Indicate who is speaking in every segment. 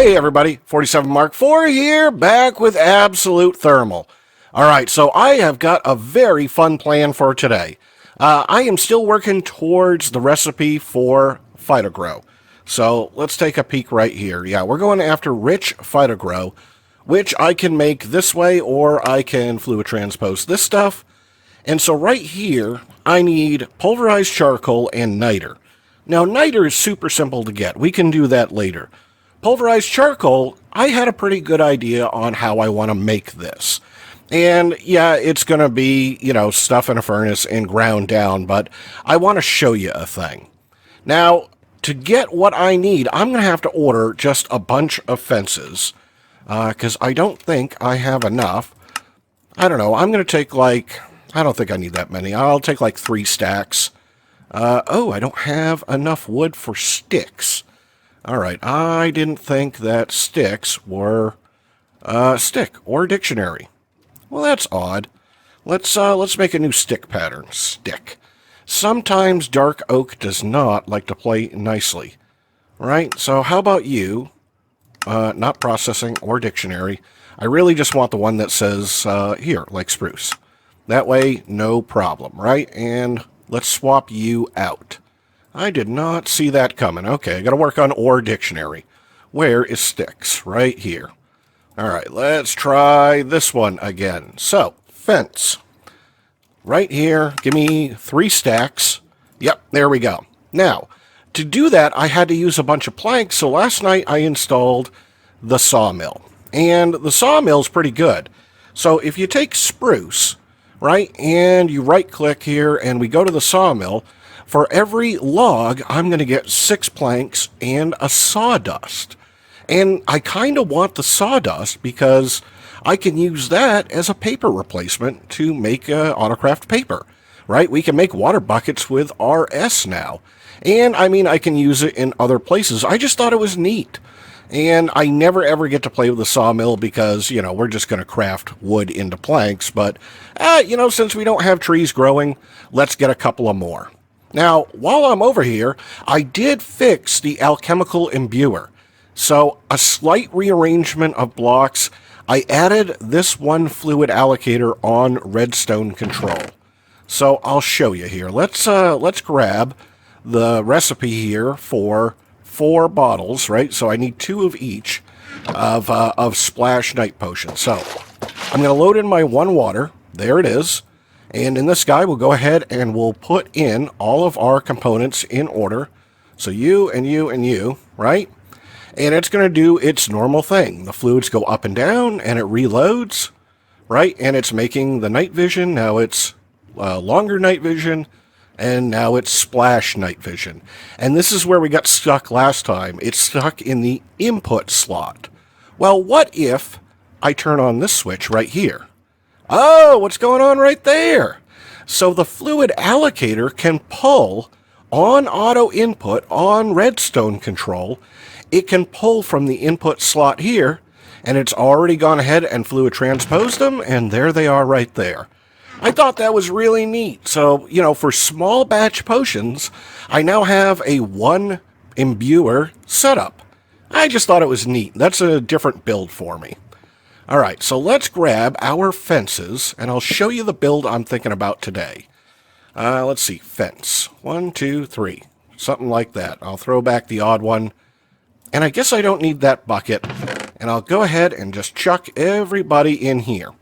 Speaker 1: Hey everybody, 47 Mark IV here, back with Absolute Thermal. Alright, so I have got a very fun plan for today. I am still working towards the recipe for phytogrow. So let's take a peek right here. Yeah, we're going after rich phytogrow, which I can make this way or I can fluid transpose this stuff. And so right here, I need pulverized charcoal and niter. Now, niter is super simple to get. We can do that later. Pulverized charcoal, I had a pretty good idea on how I want to make this. And yeah, it's going to be, stuff in a furnace and ground down, but I want to show you a thing. Now, to get what I need, I'm going to have to order just a bunch of fences, because I don't think I have enough. I don't know, I'm going to take I don't think I need that many. I'll take 3 stacks. Oh, I don't have enough wood for sticks. Alright, I didn't think that sticks were stick or dictionary. Well, that's odd. Let's make a new stick pattern. Stick. Sometimes dark oak does not like to play nicely. Right? So how about you? Not processing or dictionary. I really just want the one that says here, like spruce. That way, no problem, right? And let's swap you out. I did not see that coming. Okay, I got to work on or dictionary. Where is sticks? Right here. All right, let's try this one again. So, fence. Right here, give me 3 stacks. Yep, there we go. Now, to do that, I had to use a bunch of planks, so last night I installed the sawmill. And the sawmill's pretty good. So, if you take spruce, right, and you right-click here, and we go to the sawmill, for every log, I'm going to get 6 planks and a sawdust. And I kind of want the sawdust because I can use that as a paper replacement to make autocraft paper, right? We can make water buckets with RS now. And, I can use it in other places. I just thought it was neat. And I never ever get to play with the sawmill because, we're just going to craft wood into planks. But, since we don't have trees growing, let's get a couple of more. Now, while I'm over here, I did fix the Alchemical imbuer. So, a slight rearrangement of blocks. I added this one fluid allocator on redstone control. So, I'll show you here. Let's grab the recipe here for 4 bottles, right? So, I need 2 of each of Splash Night Potion. So, I'm going to load in my 1 water. There it is. And in this guy, we'll go ahead and we'll put in all of our components in order. So you and you and you, right? And it's going to do its normal thing. The fluids go up and down and it reloads, right? And it's making the night vision. Now it's longer night vision. And now it's splash night vision. And this is where we got stuck last time. It's stuck in the input slot. Well, what if I turn on this switch right here? Oh, what's going on right there? So the fluid allocator can pull on auto input on redstone control. It can pull from the input slot here, and it's already gone ahead and fluid transposed them, and there they are right there. I thought that was really neat. So, for small batch potions, I now have a 1 imbuer setup. I just thought it was neat. That's a different build for me. Alright, so let's grab our fences, and I'll show you the build I'm thinking about today. Let's see, fence. 1, 2, 3. Something like that. I'll throw back the odd one. And I guess I don't need that bucket. And I'll go ahead and just chuck everybody in here.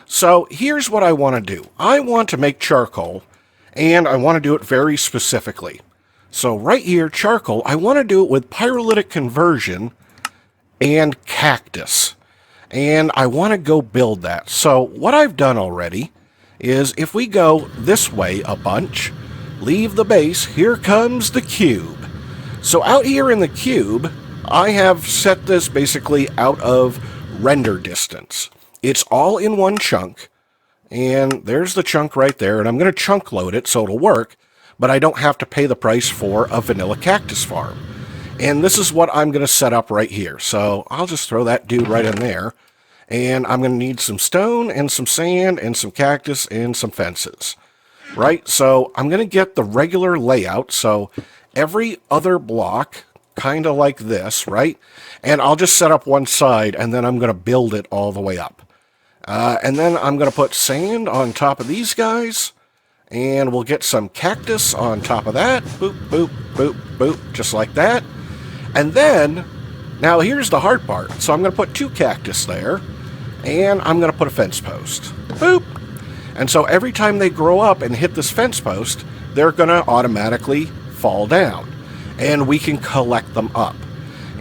Speaker 1: So here's what I want to do. I want to make charcoal, and I want to do it very specifically. So right here, charcoal, I want to do it with pyrolytic conversion and cactus. And I want to go build that. So what I've done already is if we go this way a bunch, leave the base, here comes the cube. So out here in the cube, I have set this basically out of render distance. It's all in one chunk. And there's the chunk right there. And I'm going to chunk load it so it'll work. But I don't have to pay the price for a vanilla cactus farm. And this is what I'm going to set up right here. So I'll just throw that dude right in there. And I'm going to need some stone and some sand and some cactus and some fences. Right? So I'm going to get the regular layout. So every other block kind of like this, right? And I'll just set up one side, and then I'm going to build it all the way up. And then I'm going to put sand on top of these guys, and we'll get some cactus on top of that. Boop, boop, boop, boop, just like that. And then, now here's the hard part. So I'm going to put 2 cactus there, and I'm going to put a fence post. Boop. And so every time they grow up and hit this fence post, they're going to automatically fall down, and we can collect them up.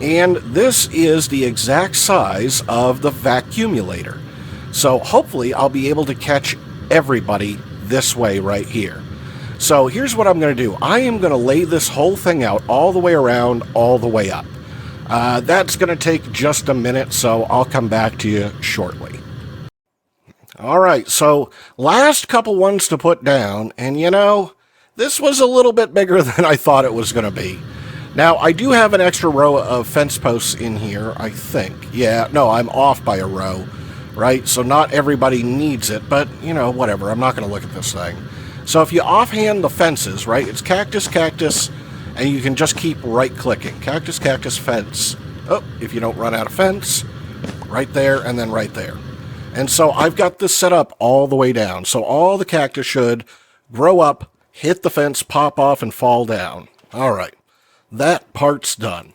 Speaker 1: And this is the exact size of the vacuumulator. So hopefully I'll be able to catch everybody this way right here. So here's what I'm going to do. I am going to lay this whole thing out all the way around, all the way up. That's going to take just a minute, so I'll come back to you shortly. Alright, so last couple ones to put down, and you know, this was a little bit bigger than I thought it was going to be. Now, I do have an extra row of fence posts in here, I think. Yeah, no, I'm off by a row, right? So not everybody needs it, but, you know, whatever. I'm not going to look at this thing. So if you offhand the fences, right, it's cactus, cactus, and you can just keep right-clicking. Cactus, cactus, fence. Oh, if you don't run out of fence, right there, and then right there. And so I've got this set up all the way down. So all the cactus should grow up, hit the fence, pop off, and fall down. All right. That part's done.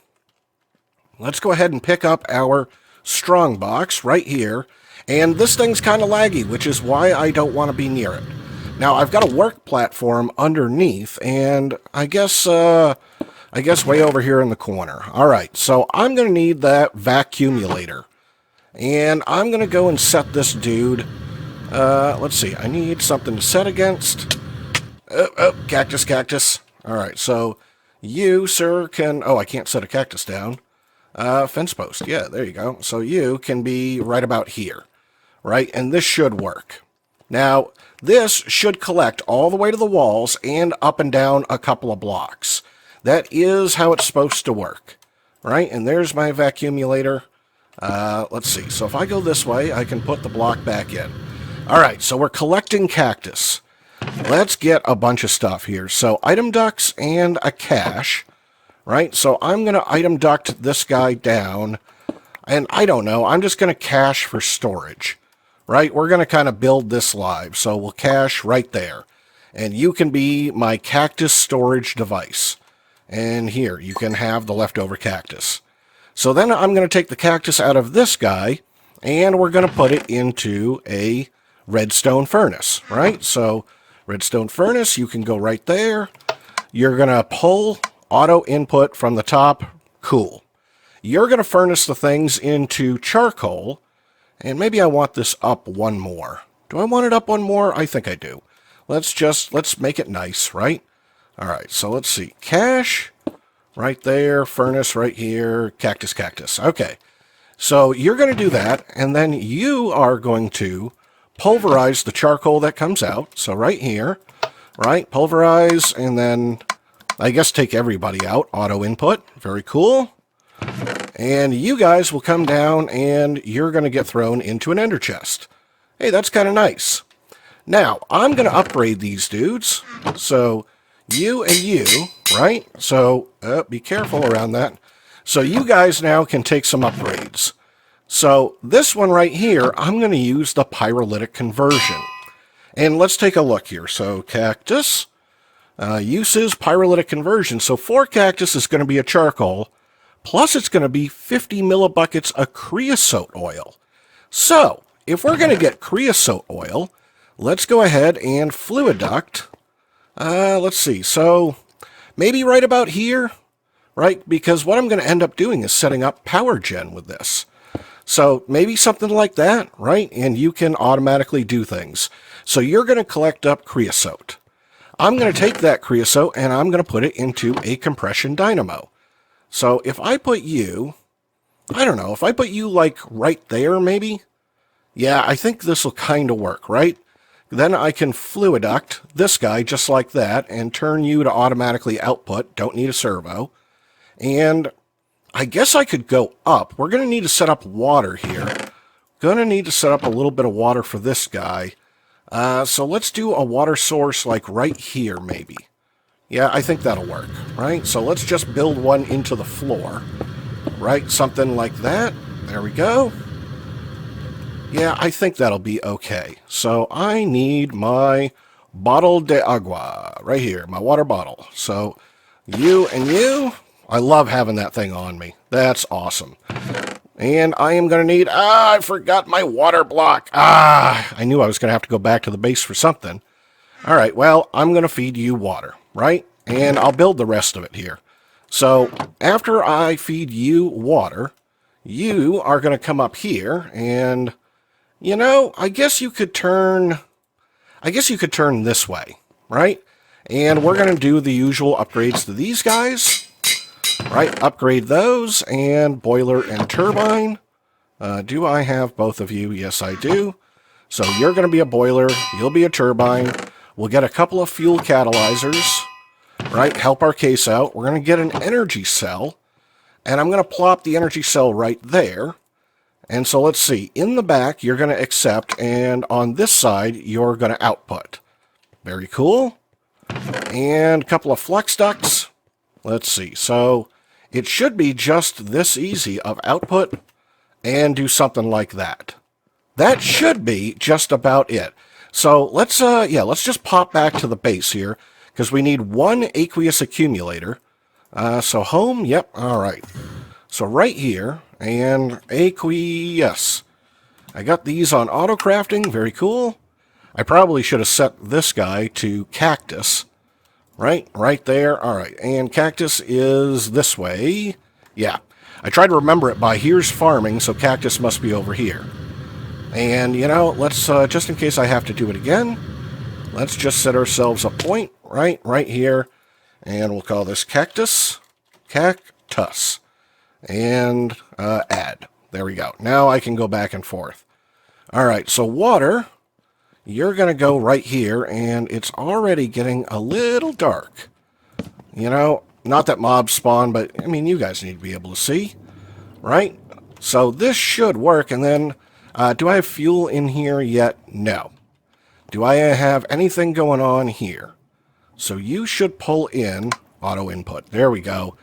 Speaker 1: Let's go ahead and pick up our strong box right here. And this thing's kind of laggy, which is why I don't want to be near it. Now, I've got a work platform underneath, and I guess way over here in the corner. All right, so I'm going to need that vacuumulator. And I'm going to go and set this dude. Let's see. I need something to set against. Cactus, cactus. All right, so you, sir, can... Oh, I can't set a cactus down. Fence post. Yeah, there you go. So you can be right about here, right? And this should work. Now, this should collect all the way to the walls and up and down a couple of blocks. That is how it's supposed to work, right? And there's my vacuumulator. Let's see. So if I go this way, I can put the block back in. All right, so we're collecting cactus. Let's get a bunch of stuff here. So item ducts and a cache, right? So I'm going to item duct this guy down. And I don't know. I'm just going to cache for storage, right? We're going to kind of build this live. So we'll cache right there. And you can be my cactus storage device. And here, you can have the leftover cactus. So then I'm going to take the cactus out of this guy, and we're going to put it into a redstone furnace, right? So redstone furnace, you can go right there. You're going to pull auto input from the top. Cool. You're going to furnace the things into charcoal, and maybe I want this up one more. Do I want it up one more? I think I do. Let's make it nice, right? All right, so let's see. Cache. Right there, furnace right here, cactus, cactus. Okay, so you're going to do that, and then you are going to pulverize the charcoal that comes out. So right here, right, pulverize, and then I guess take everybody out, auto input. Very cool. And you guys will come down, and you're going to get thrown into an ender chest. Hey, that's kind of nice. Now, I'm going to upgrade these dudes. So you and you, right? So be careful around that. So you guys now can take some upgrades. So this one right here, I'm going to use the pyrolytic conversion. And let's take a look here. So cactus, uses pyrolytic conversion. So 4 cactus is going to be a charcoal, plus it's going to be 50 millibuckets of creosote oil. So if we're going to get creosote oil, let's go ahead and fluid duct. Let's see, so maybe right about here, right? Because what I'm going to end up doing is setting up power gen with this. So maybe something like that, right? And you can automatically do things. So you're going to collect up creosote. I'm going to take that creosote and I'm going to put it into a compression dynamo. So if I put you, I don't know, if I put you like right there maybe, yeah, I think this will kind of work, right? Then I can fluid duct this guy just like that and turn you to automatically output. Don't need a servo. And I guess I could go up. We're going to need to set up water here. Going to need to set up a little bit of water for this guy. So let's do a water source like right here maybe. Yeah, I think that'll work, right? So let's just build one into the floor, right? Something like that. There we go. Yeah, I think that'll be okay. So I need my bottle de agua right here, my water bottle. So you and you, I love having that thing on me. That's awesome. And I am going to need, I forgot my water block. I knew I was going to have to go back to the base for something. All right, well, I'm going to feed you water, right? And I'll build the rest of it here. So after I feed you water, you are going to come up here and, you know, I guess you could turn this way, right? And we're going to do the usual upgrades to these guys, right? Upgrade those, and boiler and turbine. Do I have both of you? Yes, I do. So you're going to be a boiler, you'll be a turbine. We'll get a couple of fuel catalyzers, right? Help our case out. We're going to get an energy cell, and I'm going to plop the energy cell right there. And so let's see. In the back, you're going to accept, and on this side, you're going to output. Very cool. And a couple of flux ducts. Let's see. So it should be just this easy of output and do something like that. That should be just about it. So let's just pop back to the base here, because we need one aqueous accumulator. So home, yep, all right. So right here, and yes. I got these on auto crafting, very cool. I probably should have set this guy to Cactus. Right there, all right. And Cactus is this way. Yeah, I tried to remember it by here's farming, so Cactus must be over here. And, you know, let's, just in case I have to do it again, let's just set ourselves a point right here. And we'll call this Cactus. And add. There we go. Now I can go back and forth. All right, so water, you're going to go right here, and it's already getting a little dark. You know, not that mobs spawn, but, I mean, you guys need to be able to see, right? So this should work, and then... do I have fuel in here yet? No. Do I have anything going on here? So you should pull in auto input. There we go.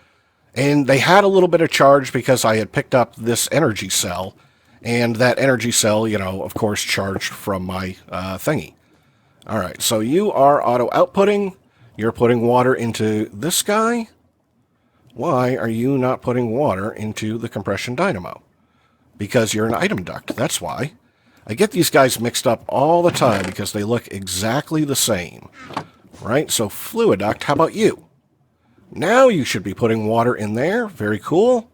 Speaker 1: And they had a little bit of charge because I had picked up this energy cell. And that energy cell, you know, of course, charged from my thingy. All right, so you are auto outputting. You're putting water into this guy. Why are you not putting water into the compression dynamo? Because you're an item duct, that's why. I get these guys mixed up all the time because they look exactly the same. Right, so fluid duct, how about you? Now you should be putting water in there, very cool.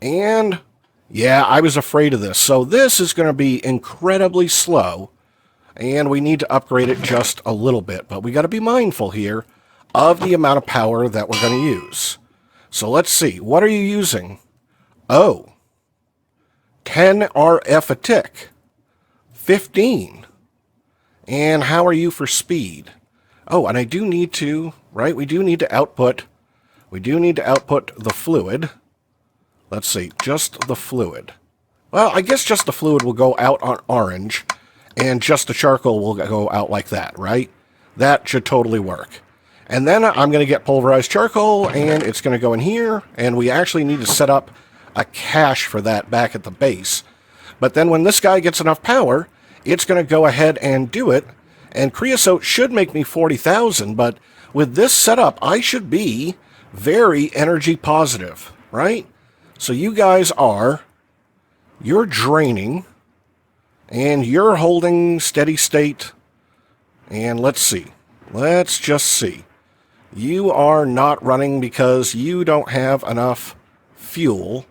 Speaker 1: And, yeah, I was afraid of this. So this is going to be incredibly slow, and we need to upgrade it just a little bit. But we got to be mindful here of the amount of power that we're going to use. So let's see, what are you using? Oh. 10 RF a tick. 15. And how are you for speed? Oh, and I do need to, right, we do need to output the fluid. Let's see, just the fluid. Well, I guess just the fluid will go out on orange, and just the charcoal will go out like that, right? That should totally work. And then I'm going to get pulverized charcoal, and it's going to go in here, and we actually need to set up a cache for that back at the base. But then when this guy gets enough power, it's going to go ahead and do it, and creosote should make me 40,000, but with this setup, I should be very energy positive, right? So you guys you're draining, and you're holding steady state, and let's just see. You are not running because you don't have enough fuel.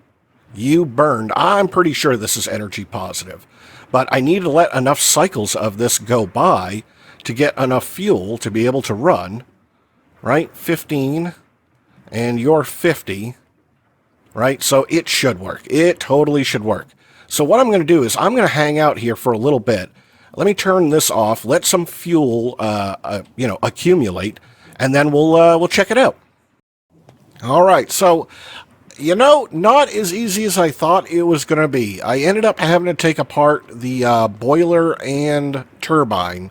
Speaker 1: You burned. I'm pretty sure this is energy positive. But I need to let enough cycles of this go by to get enough fuel to be able to run. Right? 15. And you're 50. Right? So it should work. It totally should work. So what I'm going to do is I'm going to hang out here for a little bit. Let me turn this off. Let some fuel, accumulate. And then we'll check it out. All right. So... you know, not as easy as I thought it was going to be. I ended up having to take apart the boiler and turbine.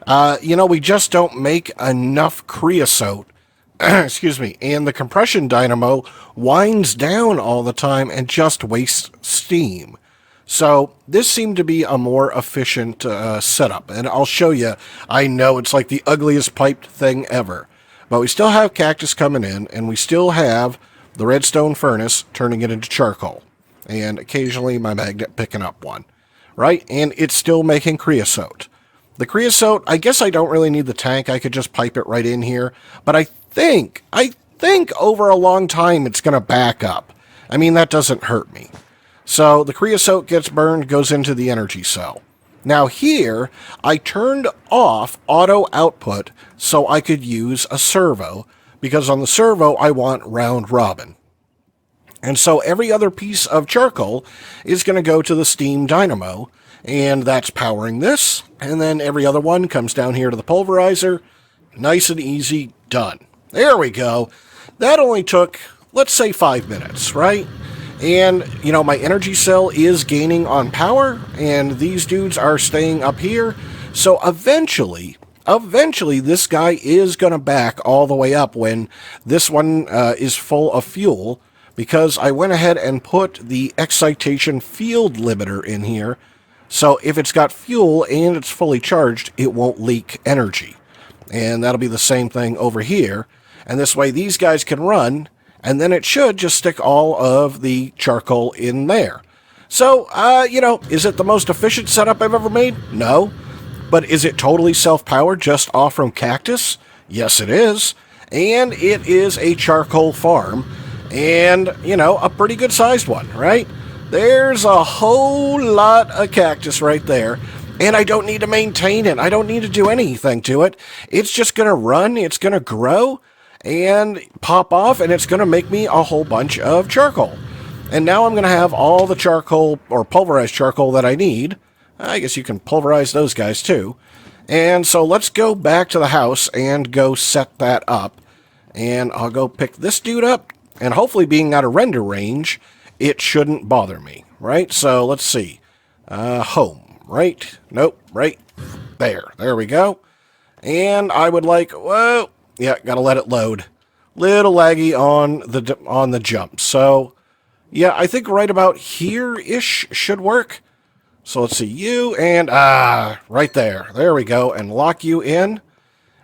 Speaker 1: We just don't make enough creosote excuse me, and the compression dynamo winds down all the time and just wastes steam. So this seemed to be a more efficient setup, and I'll show you. I know it's like the ugliest piped thing ever, but we still have Cactus coming in, and we still have the redstone furnace turning it into charcoal, and occasionally my magnet picking up one, right? And it's still making creosote. The creosote, I guess I don't really need the tank. I could just pipe it right in here, but I think over a long time it's going to back up. I mean, that doesn't hurt me. So the creosote gets burned, goes into the energy cell. Now here, I turned off auto output so I could use a servo, because on the servo I want round robin. And so every other piece of charcoal is going to go to the steam dynamo, and that's powering this. And then every other one comes down here to the pulverizer. Nice and easy, done. There we go. That only took, let's say, 5 minutes, right? And, you know, my energy cell is gaining on power, and these dudes are staying up here. So eventually, this guy is going to back all the way up when this one is full of fuel, because I went ahead and put the excitation field limiter in here. So if it's got fuel and it's fully charged, it won't leak energy. And that'll be the same thing over here. And this way these guys can run, and then it should just stick all of the charcoal in there. So, you know, is it the most efficient setup I've ever made? No. But is it totally self-powered just off from Cactus? Yes, it is. And it is a charcoal farm. And, you know, a pretty good-sized one, right? There's a whole lot of Cactus right there. And I don't need to maintain it. I don't need to do anything to it. It's just going to run. It's going to grow and pop off, and it's going to make me a whole bunch of charcoal. And now I'm going to have all the charcoal, or pulverized charcoal, that I need. I guess you can pulverize those guys too. And so let's go back to the house and go set that up. And I'll go pick this dude up, and hopefully being out of render range, it shouldn't bother me, right? So let's see. Home, right? Nope, right there. There we go. And I would like, whoa, yeah, gotta let it load. Little laggy on the jump. So, yeah, I think right about here-ish should work. So let's see, you and, right there. There we go, and lock you in.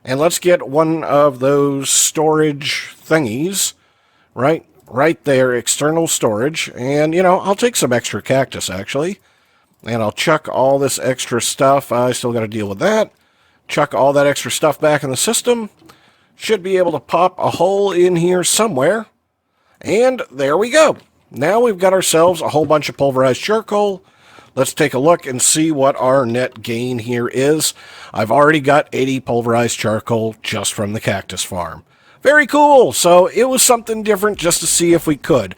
Speaker 1: And let's get one of those storage thingies, right there, external storage. And, you know, I'll take some extra Cactus, actually. And I'll chuck all this extra stuff. I still got to deal with that. Chuck all that extra stuff back in the system. Should be able to pop a hole in here somewhere. And there we go. Now we've got ourselves a whole bunch of pulverized charcoal. Let's take a look and see what our net gain here is. I've already got 80 pulverized charcoal just from the Cactus farm. Very cool. So it was something different just to see if we could.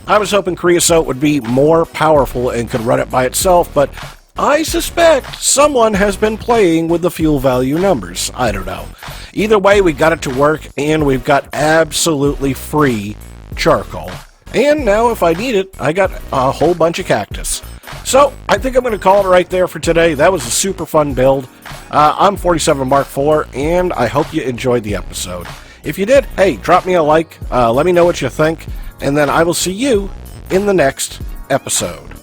Speaker 1: I was hoping creosote would be more powerful and could run it by itself, but I suspect someone has been playing with the fuel value numbers. I don't know. Either way, we got it to work, and we've got absolutely free charcoal. And now, if I need it, I got a whole bunch of Cactus. So, I think I'm going to call it right there for today. That was a super fun build. I'm 47 Mark IV, and I hope you enjoyed the episode. If you did, hey, drop me a like, let me know what you think, and then I will see you in the next episode.